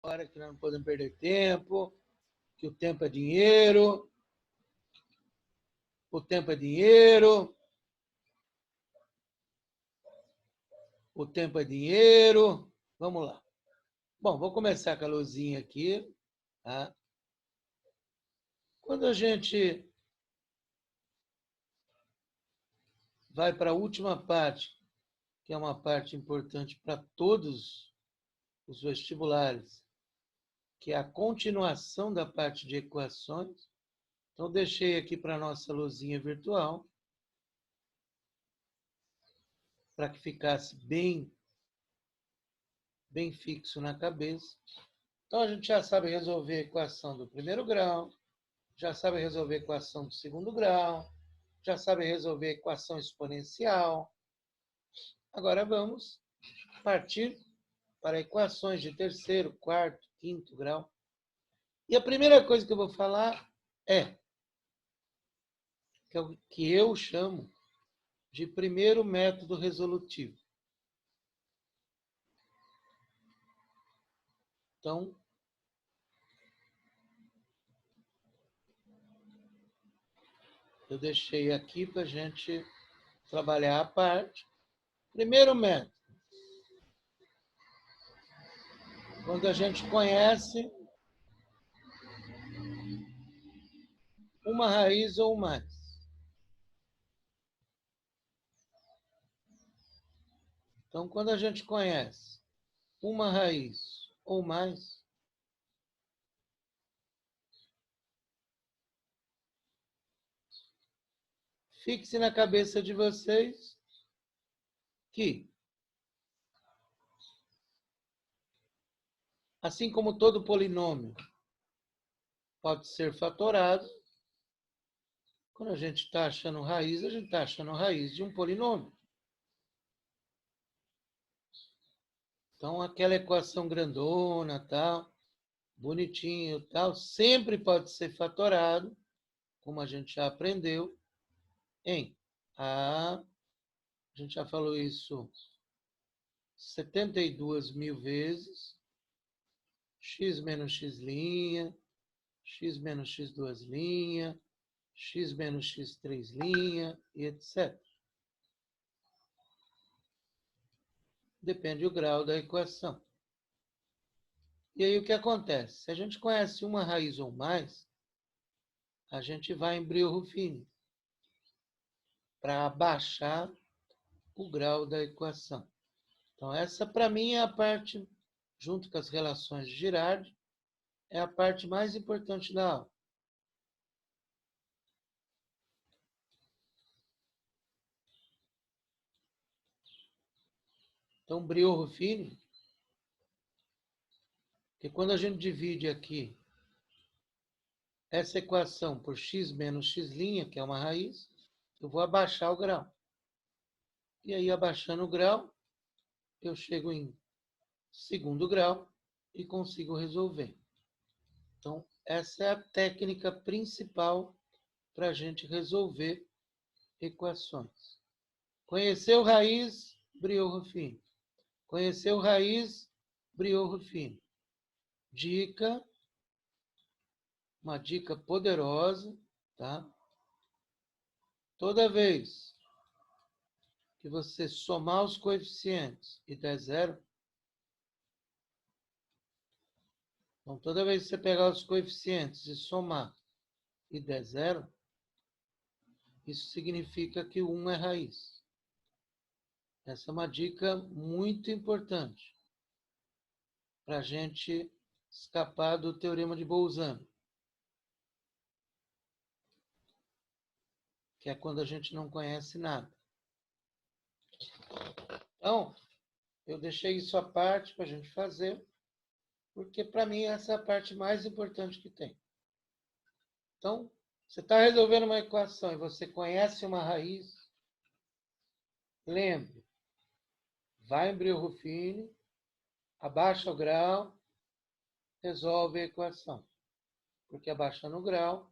embora, que nós não podemos perder tempo, que o tempo é dinheiro. O tempo é dinheiro. O tempo é dinheiro. Vamos lá. Bom, vou começar com a luzinha aqui. Tá? Quando a gente vai para a última parte, que é uma parte importante para todos os vestibulares, que é a continuação da parte de equações. Então, deixei aqui para a nossa luzinha virtual, para que ficasse bem fixo na cabeça. Então, a gente já sabe resolver a equação do primeiro grau, já sabe resolver a equação do segundo grau, já sabe resolver a equação exponencial. Agora, vamos partir para equações de terceiro, quarto, quinto grau. E a primeira coisa que eu vou falar é o que eu chamo de primeiro método resolutivo. Então, eu deixei aqui para a gente trabalhar a parte. Primeiro método. Quando a gente conhece uma raiz ou mais. Então, quando a gente conhece uma raiz ou mais, fixe na cabeça de vocês que, assim como todo polinômio pode ser fatorado, quando a gente está achando raiz, a gente está achando raiz de um polinômio. Então, aquela equação grandona, tal, bonitinho, tal, sempre pode ser fatorado, como a gente já aprendeu, em a gente já falou isso 72.000 vezes, x menos x', x menos x2', x menos x3', e etc. Depende do grau da equação. E aí o que acontece? Se a gente conhece uma raiz ou mais, a gente vai em Brio-Ruffini para abaixar o grau da equação. Então, essa para mim é a parte, junto com as relações de Girardi, é a parte mais importante da aula. Então, Brio-Ruffini, que quando a gente divide aqui essa equação por x menos x', que é uma raiz, eu vou abaixar o grau. E aí, abaixando o grau, eu chego em segundo grau e consigo resolver. Então, essa é a técnica principal para a gente resolver equações. Conheceu raiz, Brio-Ruffini. Conheceu raiz, Brio-Ruffini. Dica, uma dica poderosa, tá? Toda vez que você somar os coeficientes e der zero, então toda vez que você pegar os coeficientes e somar e der zero, isso significa que 1 é raiz. Essa é uma dica muito importante para a gente escapar do teorema de Bolzano, que é quando a gente não conhece nada. Então, eu deixei isso à parte para a gente fazer, porque para mim essa é a parte mais importante que tem. Então, você está resolvendo uma equação e você conhece uma raiz, lembre, vai em Brio-Ruffini, abaixa o grau, resolve a equação. Porque abaixando o grau,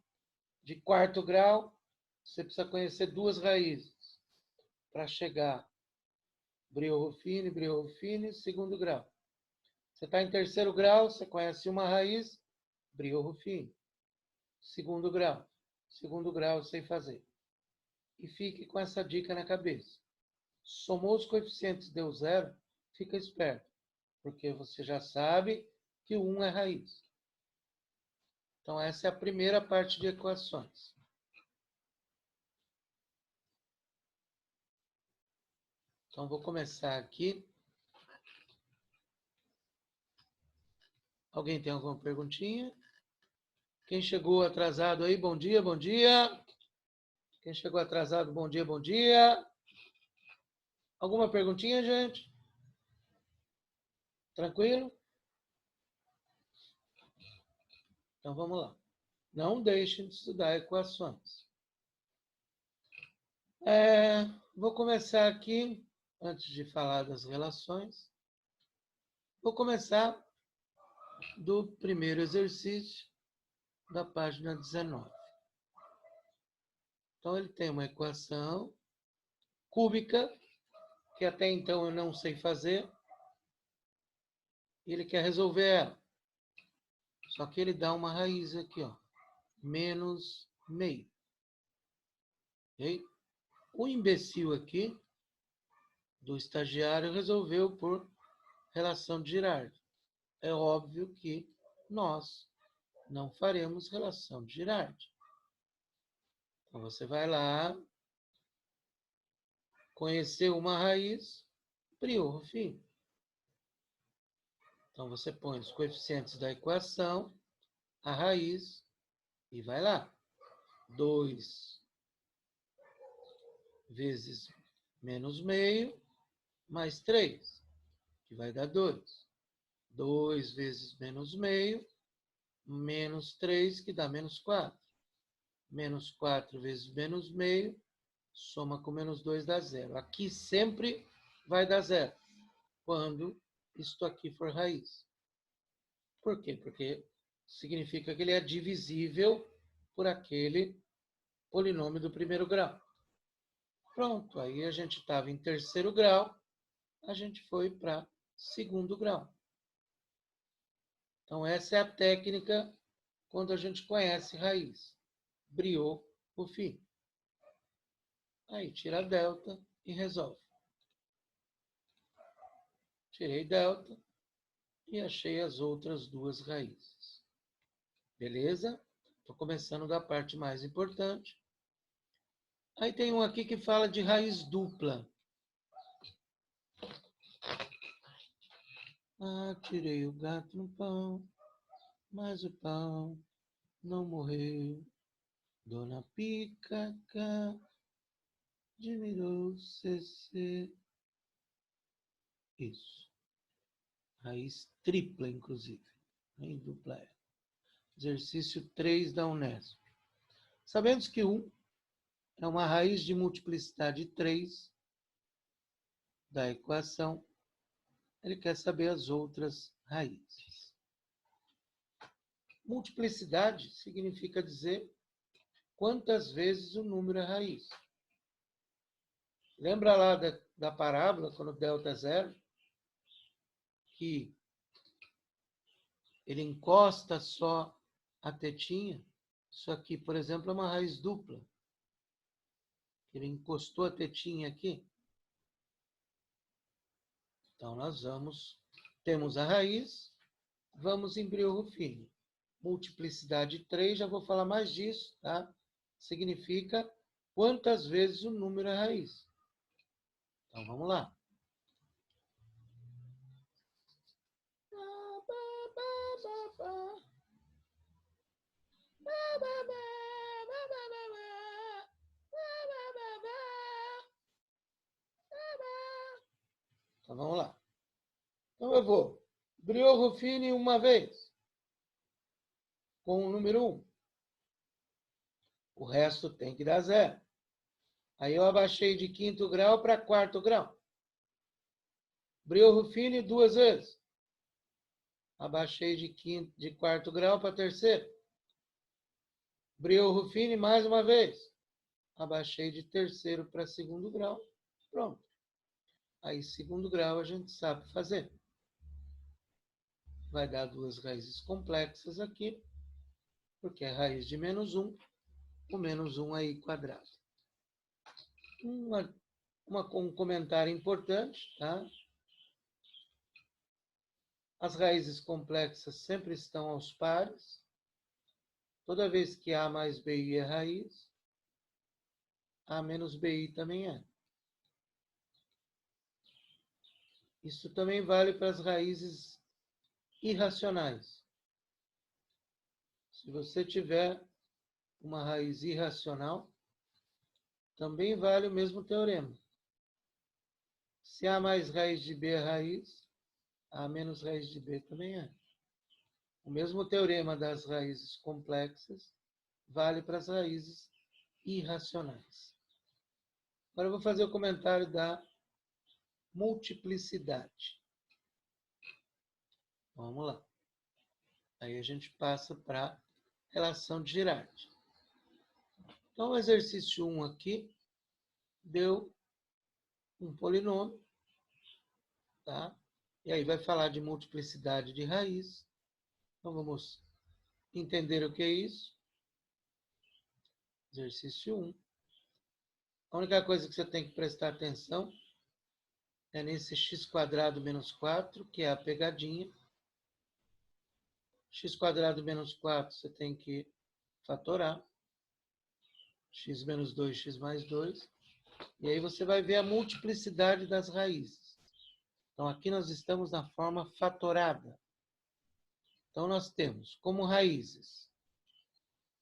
de quarto grau, você precisa conhecer duas raízes para chegar Brio-Ruffini, segundo grau. Você está em terceiro grau, você conhece uma raiz, Brio-Ruffini. Segundo grau. Segundo grau, sei fazer. E fique com essa dica na cabeça. Somou os coeficientes, deu zero, fica esperto. Porque você já sabe que 1 é raiz. Então, essa é a primeira parte de equações. Então, vou começar aqui. Alguém tem alguma perguntinha? Quem chegou atrasado aí, bom dia, bom dia. Quem chegou atrasado, bom dia, bom dia. Alguma perguntinha, gente? Tranquilo? Então, vamos lá. Não deixem de estudar equações. Vou começar aqui, antes de falar das relações, vou começar do primeiro exercício da página 19. Então, ele tem uma equação cúbica, que até então eu não sei fazer, e ele quer resolver ela. Só que ele dá uma raiz aqui, ó, menos meio. Okay? O imbecil aqui, do estagiário, resolveu por relação de Girardi. É óbvio que nós não faremos relação de Girardi. Então, você vai lá, conhecer uma raiz, Brio-Ruffini. Então, você põe os coeficientes da equação, a raiz, e vai lá. 2 vezes menos meio, mais 3, que vai dar 2. 2 vezes menos meio, menos 3, que dá menos 4. Menos 4 vezes menos meio, soma com menos 2 dá 0. Aqui sempre vai dar 0, quando isto aqui for raiz. Por quê? Porque significa que ele é divisível por aquele polinômio do primeiro grau. Pronto, aí a gente estava em terceiro grau, a gente foi para segundo grau. Então, essa é a técnica quando a gente conhece raiz. Brio-Ruffini. Aí, tira a delta e resolve. Tirei delta e achei as outras duas raízes. Beleza? Estou começando da parte mais importante. Aí tem um aqui que fala de raiz dupla. Tirei o gato no pão, mas o pão não morreu. Dona Picaca admirou CC. Isso. Raiz tripla, inclusive. Nem dupla é. Exercício 3 da Unesp. Sabemos que 1 é uma raiz de multiplicidade 3 da equação. Ele quer saber as outras raízes. Multiplicidade significa dizer quantas vezes o número é raiz. Lembra lá da parábola, quando delta é 0, que ele encosta só a tetinha? Isso aqui, por exemplo, é uma raiz dupla. Ele encostou a tetinha aqui. Então, nós temos a raiz, vamos em Brio-Ruffini. Multiplicidade 3, já vou falar mais disso, tá? Significa quantas vezes o número é raiz. Então, vamos lá. Então, vamos lá. Então, eu vou Brio-Ruffini uma vez, com o número 1. O resto tem que dar 0. Aí eu abaixei de quinto grau para quarto grau. Brio-Ruffini 2 vezes. Abaixei de quarto grau para terceiro. Brio-Ruffini mais uma vez. Abaixei de terceiro para segundo grau. Pronto. Aí, segundo grau, a gente sabe fazer. vai dar duas raízes complexas aqui, porque é raiz de menos 1, o menos 1 aí quadrado. Um comentário importante, tá? As raízes complexas sempre estão aos pares. Toda vez que A mais BI é raiz, A menos BI também é. Isso também vale para as raízes irracionais. Se você tiver uma raiz irracional, também vale o mesmo teorema. Se A mais raiz de B é raiz, A menos raiz de B também é. O mesmo teorema das raízes complexas vale para as raízes irracionais. Agora eu vou fazer o comentário da multiplicidade. Vamos lá. Aí a gente passa para a relação de Girardi. Então, o exercício 1 aqui deu um polinômio, tá? E aí vai falar de multiplicidade de raiz. Então, vamos entender o que é isso. Exercício 1. A única coisa que você tem que prestar atenção é nesse x² menos 4, que é a pegadinha. X² menos 4 você tem que fatorar. X menos 2, x mais 2. E aí você vai ver a multiplicidade das raízes. Então, aqui nós estamos na forma fatorada. Então, nós temos como raízes,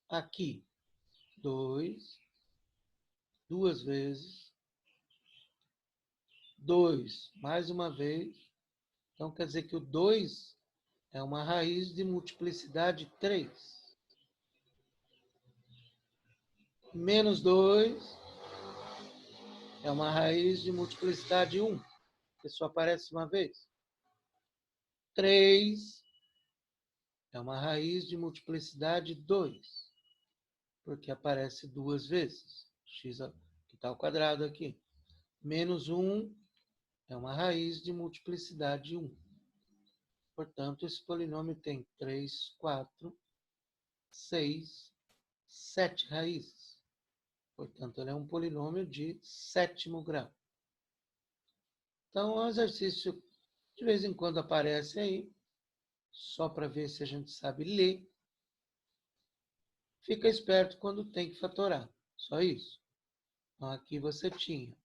aqui, 2, duas vezes, 2, mais uma vez. Então, quer dizer que o 2 é uma raiz de multiplicidade 3. Menos 2 é uma raiz de multiplicidade 1, que só aparece uma vez. 3 é uma raiz de multiplicidade 2, porque aparece duas vezes. X, que está ao quadrado aqui. Menos 1 é uma raiz de multiplicidade 1. Portanto, esse polinômio tem 3, 4, 6, 7 raízes. Portanto, ele é um polinômio de sétimo grau. Então, o exercício de vez em quando aparece aí, só para ver se a gente sabe ler. Fica esperto quando tem que fatorar. Só isso. Então, aqui você tinha.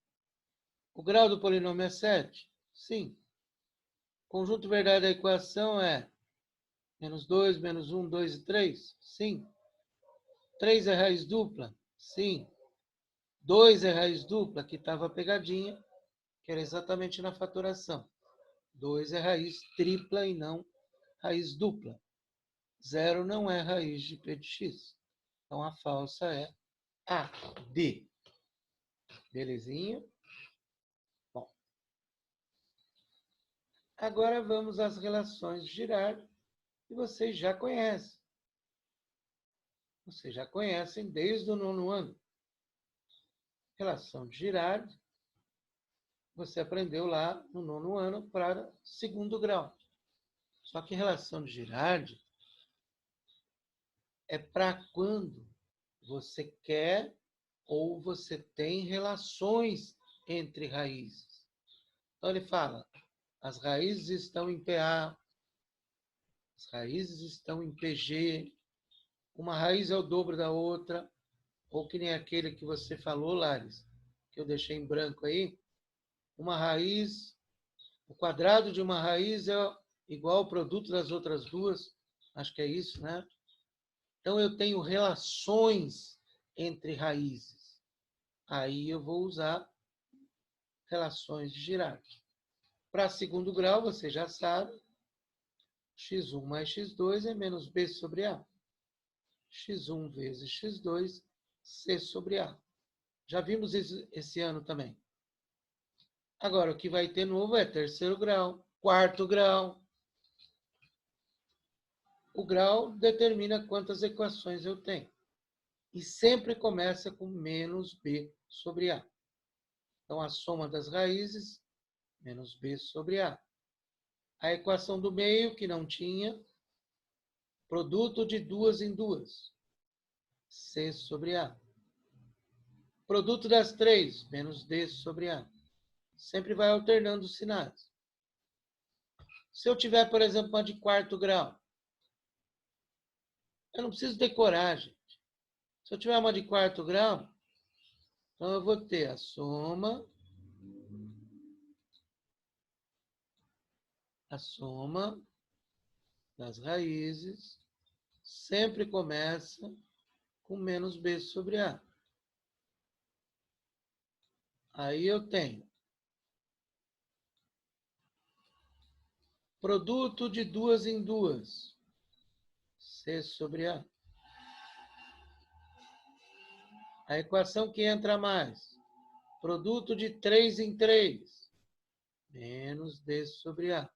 O grau do polinômio é 7? Sim. Conjunto verdade da equação é menos 2, menos 1, 2 e 3? Sim. 3 é raiz dupla? Sim. 2 é raiz dupla, que estava pegadinha, que era exatamente na fatoração. 2 é raiz tripla e não raiz dupla. 0 não é raiz de P de X. Então, a falsa é a D. Belezinha? Bom. Agora vamos às relações de Girardi, que vocês já conhecem. Vocês já conhecem desde o 9º ano. Relação de Girardi, você aprendeu lá no 9º ano para 2º grau. Só que relação de Girardi é para quando você quer ou você tem relações entre raízes. Então, ele fala, as raízes estão em PA, as raízes estão em PG, uma raiz é o dobro da outra, ou que nem aquele que você falou, Lares, que eu deixei em branco aí, uma raiz, o quadrado de uma raiz é igual ao produto das outras duas, acho que é isso, né? Então, eu tenho relações entre raízes. Aí eu vou usar relações de Girardi. Para 2º grau, você já sabe, x1 mais x2 é menos b sobre a. x1 vezes x2, c sobre a. Já vimos isso esse ano também. Agora, o que vai ter novo é 3º grau, 4º grau. O grau determina quantas equações eu tenho. E sempre começa com menos b sobre a. Então, a soma das raízes, menos b sobre a. A equação do meio, que não tinha, produto de duas em duas, C sobre A. Produto das três, menos D sobre A. Sempre vai alternando os sinais. Se eu tiver, por exemplo, uma de quarto grau, eu não preciso decorar, gente. Se eu tiver uma de quarto grau, então eu vou ter a soma das raízes sempre começa com menos B sobre A. Aí eu tenho produto de duas em duas, C sobre A. A equação que entra mais, produto de 3 em 3, menos D sobre A.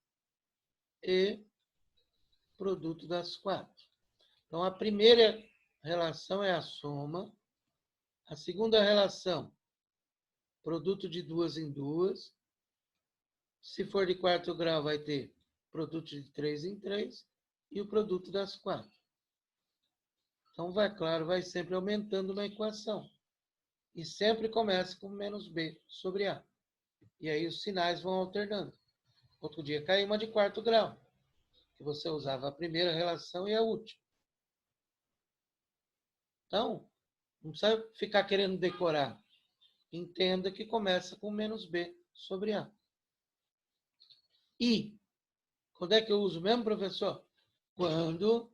E produto das quatro. Então, a primeira relação é a soma. A segunda relação, produto de duas em duas. Se for de quarto grau, vai ter produto de 3 em 3 e o produto das quatro. Então, claro, vai sempre aumentando na equação. E sempre começa com menos B sobre A. E aí os sinais vão alternando. Outro dia caiu uma de quarto grau, que você usava a primeira relação e a última. Então, não precisa ficar querendo decorar. Entenda que começa com menos B sobre A. E, quando é que eu uso mesmo, professor? Quando,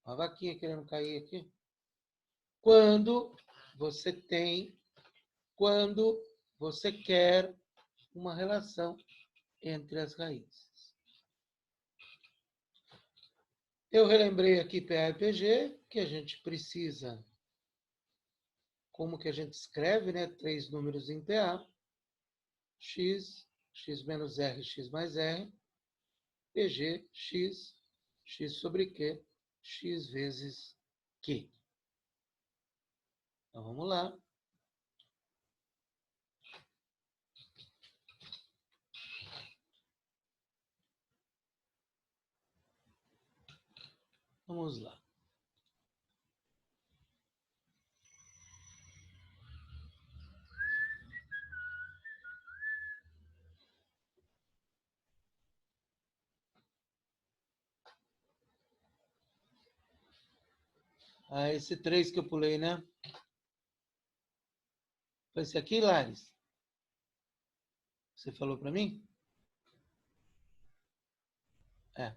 a vaquinha querendo cair aqui, quando você quer uma relação entre as raízes. Eu relembrei aqui PA e PG, que a gente precisa, como que a gente escreve, né? 3 números em PA, x menos r, x mais r, PG, x sobre q, x vezes q. Então, vamos lá. Vamos lá. Ah, esse 3 que eu pulei, né? Foi esse aqui, Lares? Você falou para mim? É.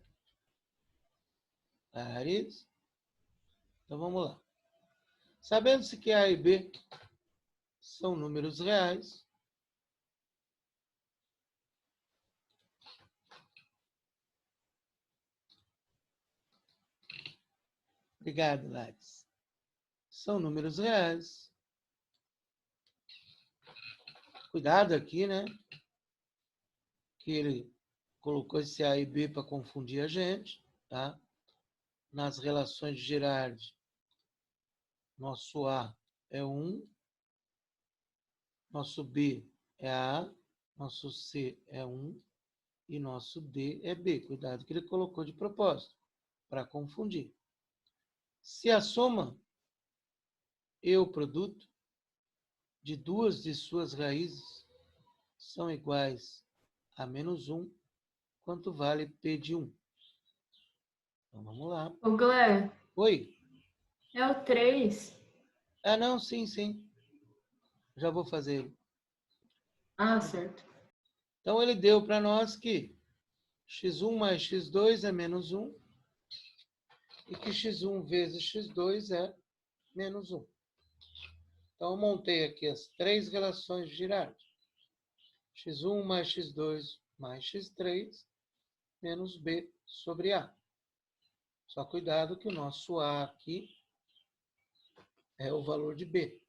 Lares. Então, vamos lá. Sabendo-se que A e B são números reais, obrigado, Lares. São números reais. Cuidado aqui, né? Que ele colocou esse A e B para confundir a gente, tá? Nas relações de Girardi, nosso A é 1, nosso B é A, nosso C é 1 e nosso D é B. Cuidado que ele colocou de propósito, para confundir. Se a soma e o produto de duas de suas raízes são iguais a menos 1, quanto vale P de 1? Então, vamos lá. Ô, Glé, Oi? é o 3. Ah, não, sim, sim. Já vou fazer ele. Ah, certo. Então, ele deu para nós que x1 mais x2 é menos 1 e que x1 vezes x2 é menos 1. Então, eu montei aqui as três relações de Girardi. x1 mais x2 mais x3 menos b sobre a. Só cuidado que o nosso a aqui é o valor de b.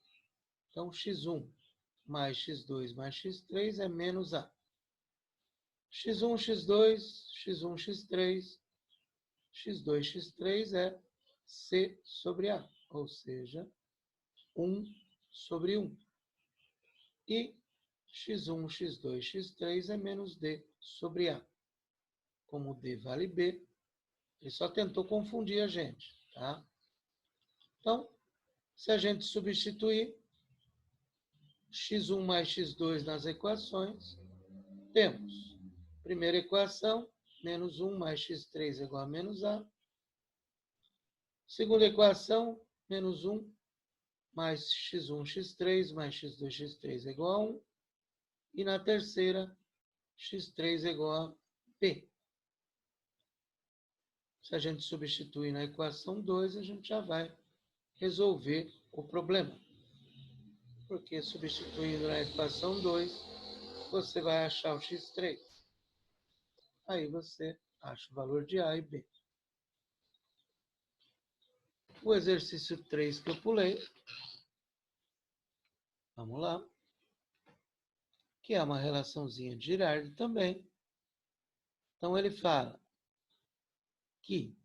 Então, x1 mais x2 mais x3 é menos a. x1, x2, x1, x3, x2, x3 é c sobre a, ou seja, 1 sobre 1. E x1, x2, x3 é menos d sobre a. como D vale B. Ele só tentou confundir a gente, tá? Então, se a gente substituir x1 mais x2 nas equações, temos primeira equação, menos 1 mais x3 é igual a menos A. Segunda equação, menos 1 mais x1, x3 mais x2, x3 é igual a 1. E na terceira, x3 é igual a P. Se a gente substituir na equação 2, a gente já vai resolver o problema. Porque substituindo na equação 2, você vai achar o x3. Aí você acha o valor de A e B. O exercício 3 que eu pulei, vamos lá, que é uma relaçãozinha de Girardi também. Então ele fala que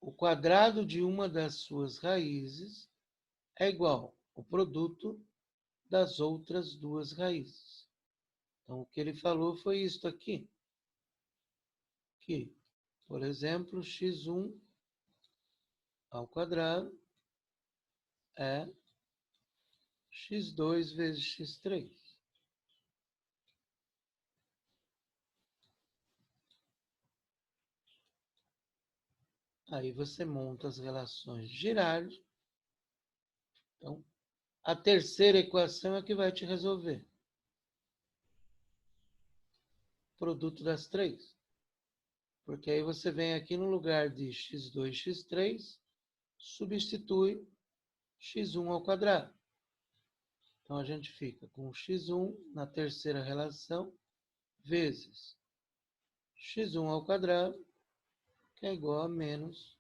o quadrado de uma das suas raízes é igual ao produto das outras duas raízes. Então, o que ele falou foi isto aqui. Que, por exemplo, x1 ao quadrado é x2 vezes x3. Aí você monta as relações de Girardi. Então, a terceira equação é que vai te resolver. Produto das três. Porque aí você vem aqui no lugar de x2, x3, substitui x1 ao quadrado. Então, a gente fica com x1 na terceira relação, vezes x1 ao quadrado, que é igual a menos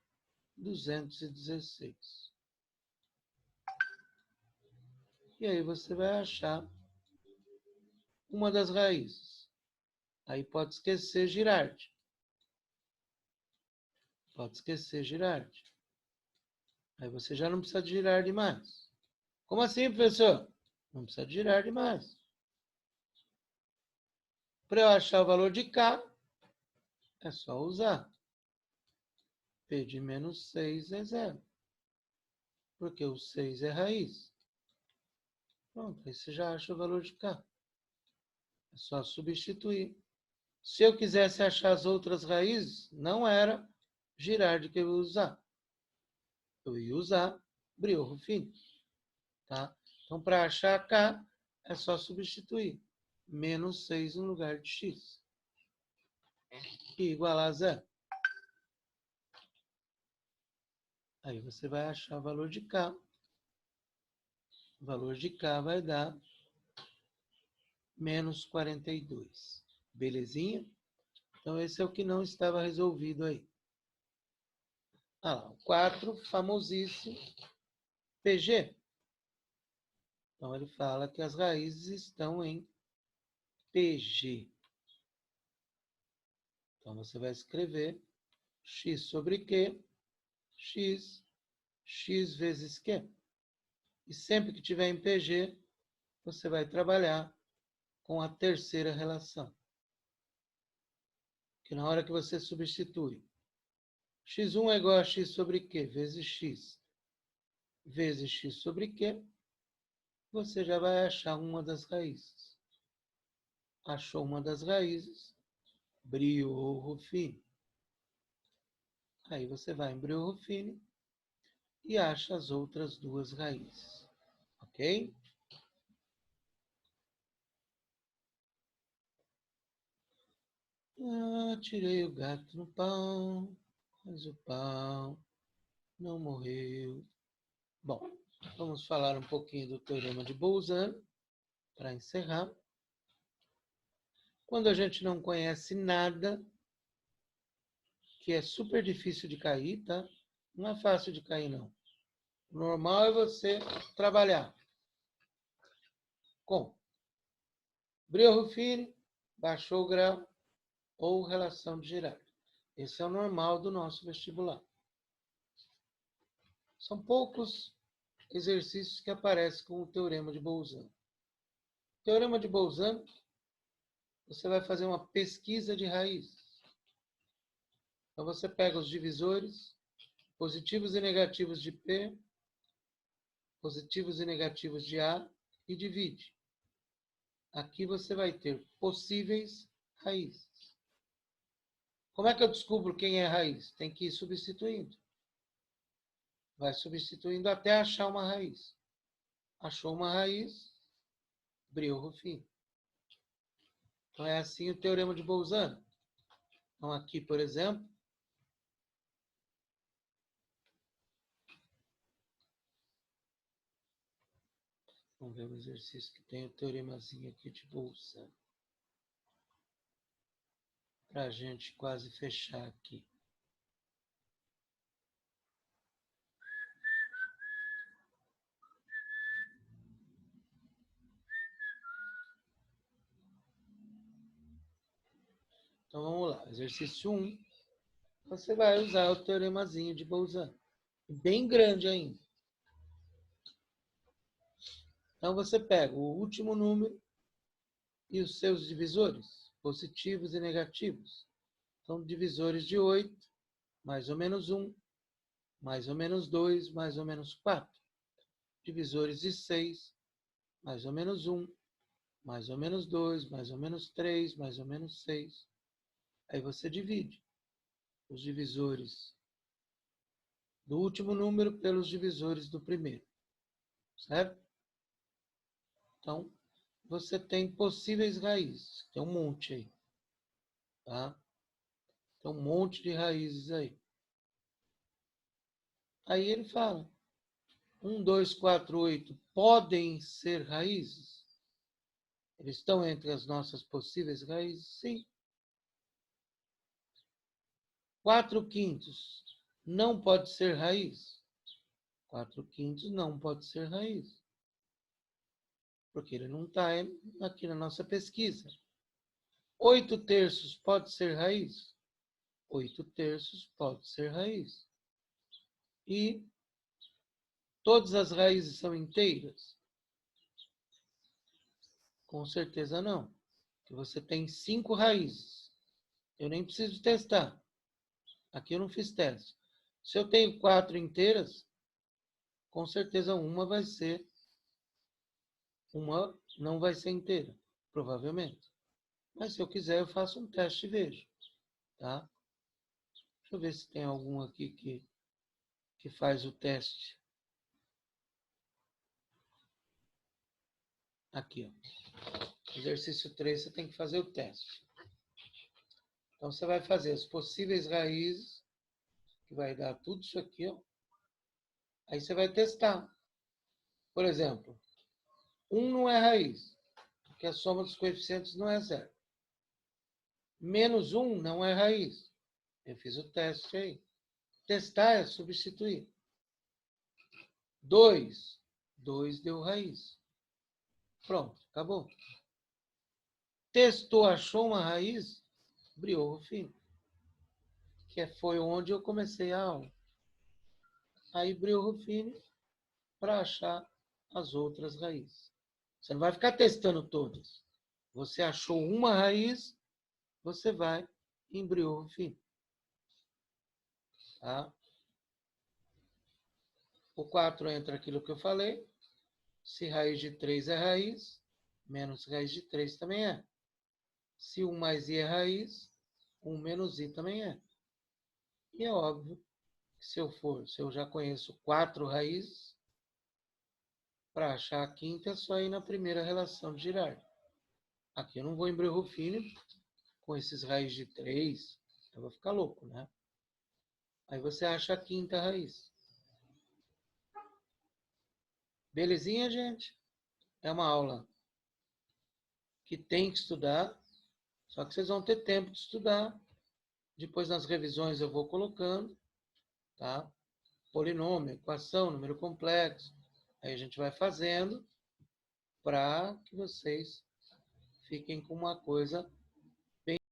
216. E aí você vai achar uma das raízes. Aí pode esquecer Girardi. Pode esquecer Girardi. Aí você já não precisa de Girardi mais. Como assim, professor? Não precisa de Girardi mais. Para eu achar o valor de K, é só usar. P de menos 6 é zero. Porque o 6 é raiz. Pronto, aí você já acha o valor de K. É só substituir. Se eu quisesse achar as outras raízes, não era Girardi que eu ia usar. Eu ia usar Briot-Ruffini. Tá? Então, para achar K, é só substituir. Menos 6 no lugar de x. E igual a zero. Aí você vai achar o valor de K. O valor de K vai dar menos 42. Belezinha? Então, esse é o que não estava resolvido aí. O 4, famosíssimo, PG. Então, ele fala que as raízes estão em PG. Então, você vai escrever x sobre q, x vezes q. E sempre que tiver em PG, você vai trabalhar com a terceira relação. Que na hora que você substitui x1 é igual a x sobre q vezes x sobre q, você já vai achar uma das raízes. Achou uma das raízes, Briot-Ruffini. Aí você vai em Briot-Ruffini e acha as outras duas raízes. Ok? Tirei o gato no pau, mas o pau não morreu. Bom, vamos falar um pouquinho do teorema de Bolzano para encerrar. Quando a gente não conhece nada, que é super difícil de cair, tá? Não é fácil de cair, não. O normal é você trabalhar com Briot-Ruffini, baixou o grau, ou relação de Girardi. Esse é o normal do nosso vestibular. São poucos exercícios que aparecem com o teorema de Bolzano. O teorema de Bolzano, você vai fazer uma pesquisa de raízes. Então, você pega os divisores, positivos e negativos de P, positivos e negativos de A, e divide. Aqui você vai ter possíveis raízes. Como é que eu descubro quem é raiz? Tem que ir substituindo. Vai substituindo até achar uma raiz. Achou uma raiz, Brillouin. Então, é assim o teorema de Bolzano. Então, aqui, por exemplo, vamos ver um exercício que tem o teoremazinho aqui de Bolzano. Para a gente quase fechar aqui. Então, vamos lá. Exercício 1. Você vai usar o teoremazinho de Bolzano. Bem grande ainda. Então, você pega o último número e os seus divisores, positivos e negativos. Então, divisores de 8, mais ou menos 1, mais ou menos 2, mais ou menos 4. Divisores de 6, mais ou menos 1, mais ou menos 2, mais ou menos 3, mais ou menos 6. Aí você divide os divisores do último número pelos divisores do primeiro. Certo? Então, você tem possíveis raízes. Tem um monte aí. Tá? Tem um monte de raízes aí. Aí ele fala, 1, 2, 4, 8 podem ser raízes? Eles estão entre as nossas possíveis raízes? Sim. 4 quintos não pode ser raiz? 4 quintos não pode ser raiz. Porque ele não está aqui na nossa pesquisa. 8 terços pode ser raiz? 8 terços pode ser raiz. E todas as raízes são inteiras? Com certeza não. Porque você tem 5 raízes. Eu nem preciso testar. Aqui eu não fiz teste. Se eu tenho 4 inteiras, com certeza uma não vai ser inteira, provavelmente. Mas se eu quiser, eu faço um teste e vejo. Tá? Deixa eu ver se tem algum aqui que faz o teste. Aqui, ó. Exercício 3, você tem que fazer o teste. Então, você vai fazer as possíveis raízes, que vai dar tudo isso aqui, ó. Aí você vai testar. Por exemplo, 1 não é raiz, porque a soma dos coeficientes não é zero. Menos 1 não é raiz. Eu fiz o teste aí. Testar é substituir. 2 deu raiz. Pronto, acabou. Testou, achou uma raiz, Brillouin, que foi onde eu comecei a aula. Aí Brillouin para achar as outras raízes. Você não vai ficar testando todas. Você achou uma raiz, você vai em Brillouin. Tá? O 4 entra aquilo que eu falei. Se raiz de 3 é raiz, menos raiz de 3 também é. Se 1 mais i é raiz, 1 menos i também é. E é óbvio que se eu já conheço 4 raízes, para achar a quinta é só ir na primeira relação de Girard. Aqui eu não vou em Brillouin com esses raízes de 3, eu vou ficar louco, né? Aí você acha a quinta raiz. Belezinha, gente? É uma aula que tem que estudar, só que vocês vão ter tempo de estudar. Depois nas revisões eu vou colocando, tá? Polinômio, equação, número complexo. Aí a gente vai fazendo para que vocês fiquem com uma coisa